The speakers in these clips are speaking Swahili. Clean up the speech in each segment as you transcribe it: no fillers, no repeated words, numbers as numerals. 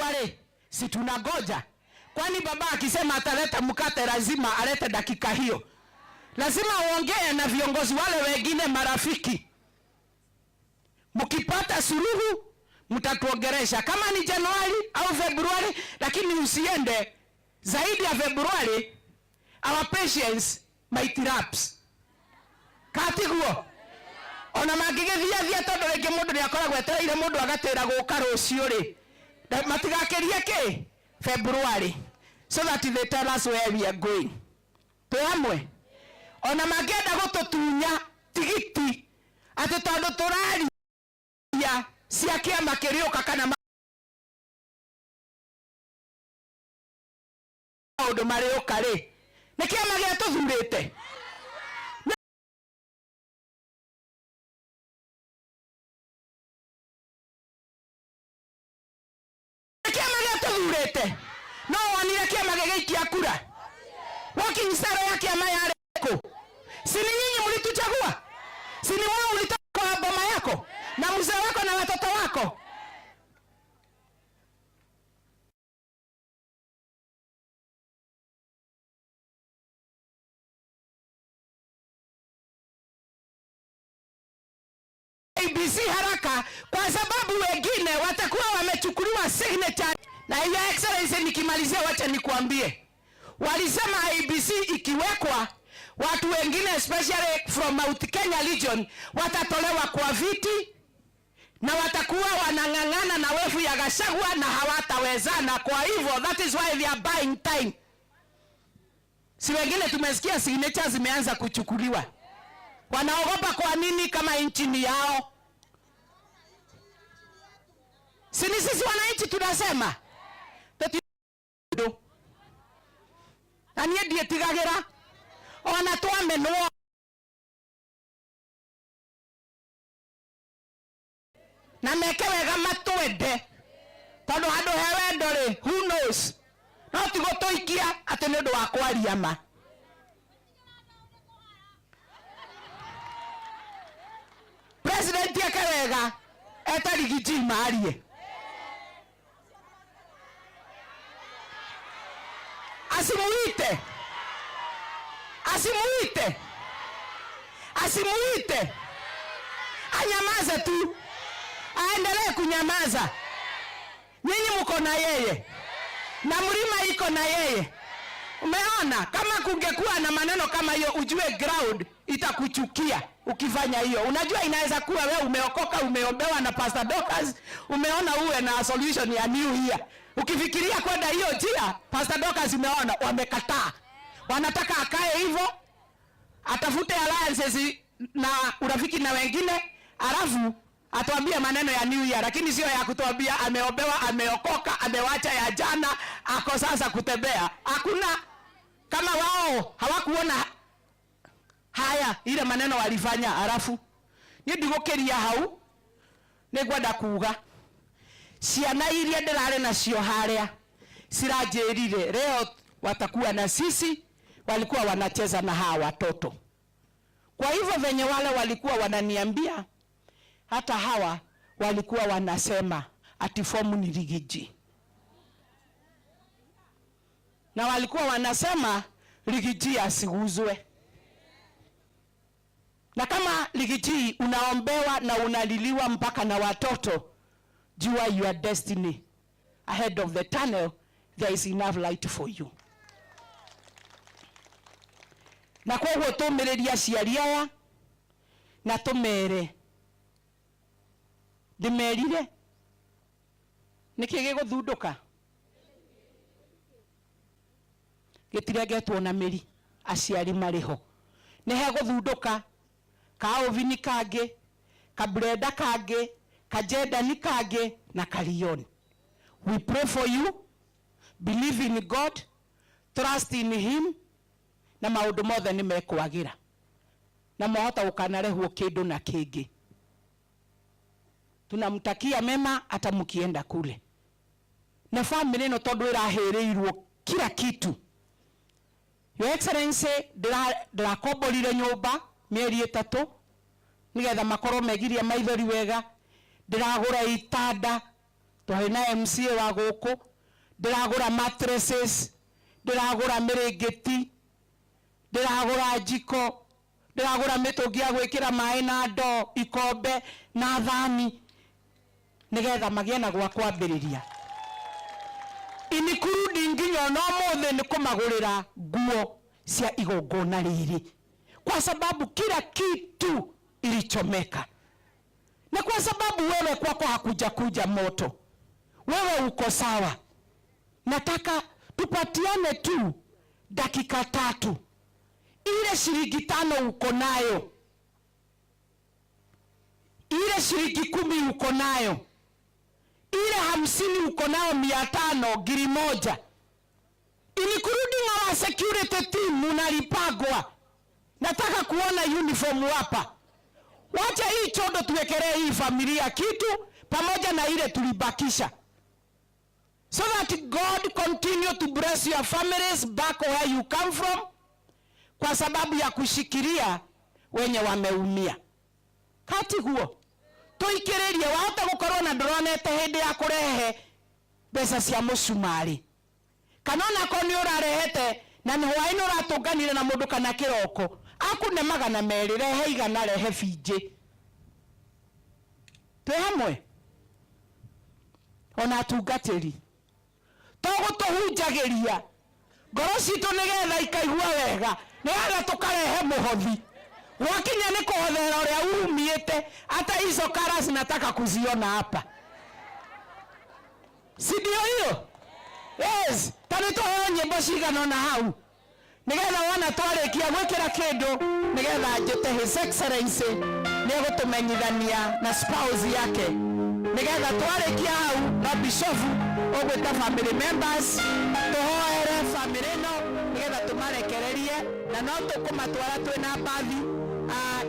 Februari si tunagoja? Kwani baba akisema ataleta mkate lazima alete dakika hiyo? Lazima uongee na viongozi wale wengine marafiki. Mkipata suluhu mtatuongeresha kama ni Januari au Februari, lakini usiende zaidi ya Februari. Our patience might lapse. Katiguo ona mangigithia tondu ringi mundu ni akoragwo etereire mundu agatira guka rucio ri matigakerie ki February, so that they tell us where we are going. Tuamwe ona mangenda gututunya tigiti ati tondu turaria cia kiama kiriuka kana maundu mariuka ri ni kiama gia tuthurite. No wanire kiama gigaikia kura. Walking sara ya kiama yareko. Si ni nyinyi mlituchagua? Si ni wao ulitoka boma yako na mzee wako na watoto wako? ABC haraka kwa sababu wengine watakuwa wamechukuliwa signature. Na Your Excellency, nikimalizia wacha nikuambie, walisema ABC ikiwekwa watu wengine especially from Mount Kenya region watatolewa kwa viti na watakuwa wanang'ang'ana na wefu ya Gachagua na hawatawezana. Kwa hivyo that is why they are buying time. Si wengine tumesikia signature zimeanza kuchukuliwa. Wanaogopa kwa nini kama nchi ni yao? Si ni sisi wananchi tunasema na niye ndietigagira ona twamenwo na meke wega matwende tondu handu he wendo ri who knows no tigo toikia ati ni undu wa kwaria ma. President eke wega etarigiji marie asimuite anyamaze tu, aendelee kunyamaza. Nyinyi mko na yeye na mlima iko na yeye. Umeona kama kungekuwa na maneno kama hiyo, ujue ground itakuchukia ukifanya hiyo. Unajua inaweza kuwa wewe umeokoka, umeombewa na Pastor Dorcas, umeona uwe na solution ya new year. Ukifikiria kwenda hiyo njia, Pastor Dorcas umeona wamekataa. Wanataka akae hivyo, atafute alliances na urafiki na wengine, alafu atuambie maneno ya new year, lakini sio ya kutuambia ameombewa, ameokoka, amewacha ya jana, ako sasa kutembea. Hakuna. Kama wao hawakuona haya ile maneno walifanya, alafu ni ndigukiria hau ni gwenda kuga ciana iria ndirare nacio haria siranjirire leo watakuwa na sisi, walikuwa wanacheza na hawa watoto. Kwa hivyo venye wale walikuwa wananiambia, hata hawa walikuwa wanasema ati fomu ni Rigiji, na walikuwa wanasema Rigiji asiguzwe. Na kama Rigiji unaombewa na unaliliwa mpaka na watoto, jua your destiny ahead of the tunnel, there is enough light for you. Na kwa hivyo tumiriria ciaria na tumere ndimerire niki giguthunduka gitiregetwo na miri aciari mariho ni he guthunduka ka ovini kange kabreda kange kajeda ni kange na karion. We pray for you, believe in God, trust in him, na maundu mothe ni mekwagira na mohota ukanarehwo kindu na kingi. Tunamtakia mema hata mkienda kule. Na family no tondu irahirirwo kila kitu. Your Excellency, ndirakomborire nyumba mieri 3 nigetha makorwo megiria maithori wega. Ndiragura itanda Tuhina MCA wa guku ndiragura mattresses, ndiragura mirengeti, ndiragura jiko, ndiragura mitungi ya gwikira mai na ndo, ikombe na thani, nigetha magie na gwa kwambiriria. Including nginya no mothe ni kumagurira nguo cia igongona riri, kwa sababu kila kitu ilichomeka. Na kwa sababu wewe kwako hakuja kuja moto, wewe uko sawa. Nataka tupatiane tu dakika 3. Ile shilingi 5 uko nayo, ile shilingi 10 uko nayo, ile 50 uko nayo, 500, 1,000. Including our security team munalipagwa. Nataka kuona uniform hapa. Wacha hii chondo tuwekelee hii familia kitu pamoja na ile tulibakisha. So that God continue to bless your families back where you come from, kwa sababu ya kushikilia wenye wameumia. Kati huo tuikirerie wahota gukorwo na ndronete hindi ya kurehe mbeca cia mucumari, kanona ko ni urarehete na ni hwaini uratunganire na mundu kana kiroko akune 200 rehe 100 rehe finje. Twe hamwe ona tungatiri tugutuhunjagiria ngoro citu nigetha ikaigua wega, nigetha tukarehe muhothi wakinya ni kuhothera uria umiite. Hata hizo karas nataka kuziona hapa, si ndio hiyo? Yes, tani tuhoe nyimbo cigana na hau nigetha wana twarikia gwikira kindu, nigetha njite His Excellency ni gutumenyithania na spouse yake, nigetha twarikia hau na bishop ogwita family members tuhoere family no, nigetha tumarekererie na no tukumatwara twina bathi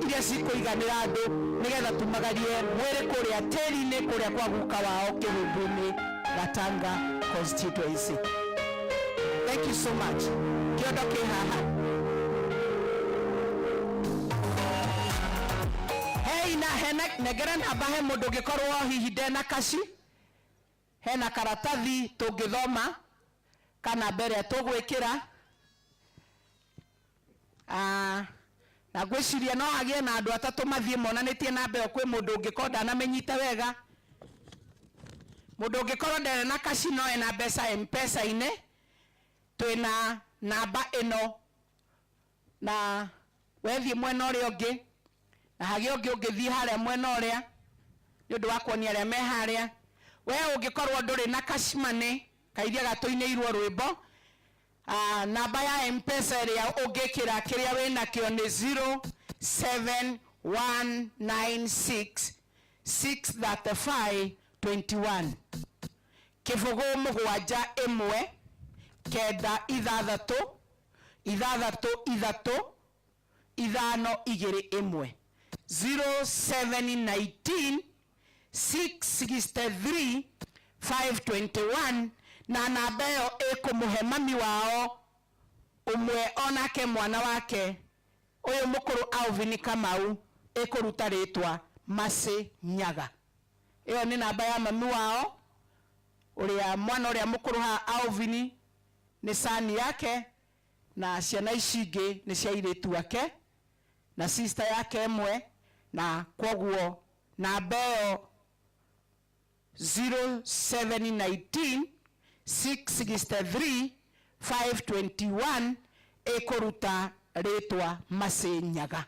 iria cikuiganira andu, nigetha tumagarie mwiri kuria tiri-ini kuria kwa guka wao Kihumbu-ini Gatanga constituency. Thank you so much. Kiondo kihaha. Hey na hena negera nabahe mundu gikorwo hihi ndena kashi, hena karatathi tungithoma kana mbere tugwikira na gwiciria no agie na andu atatu mathie monanitie na mbere kwi mundu ngikorwo na menyita wega. Mundu ngikorwo ndere na kashi no ena mbeca M-Pesa ine, twina namba ino na wethi mwena uria ungi na hagi ungi ungithie haria mwena uria ni undu wa kuonia aria me haria. We ungikorwo nduri na cash money kaithia gatuinirwo rwimbo, namba ya M-Pesa iria ungikira kiria wina kio ni 0719663521 kibugu 71 kenda 6 6 3 5 2 1 0719 663 521 na namba yo ikumuhe mami wao umwe onake mwana wake uyu mukuru Alvin Kamau ikuruta ritwa Masi Nyaga. Iyo ni namba ya mami wao uria mwana uria mukuru ha Alvin ni sani yake na ciana icingi ni cia iritu wake na sister yake imwe, na kwoguo namba yo 0719 663 521 ikuruta ritwa Masi Nyaga.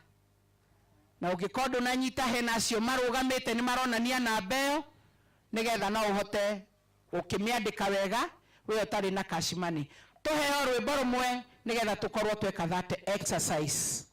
Na ugikorwo na nyita hena cio marugamite ni maronania namba yo, nigetha no uhote ukimiandika wega we utari na cash money. Tuheo rwimbo rumwe nigetha tukorwo tweka that exercise.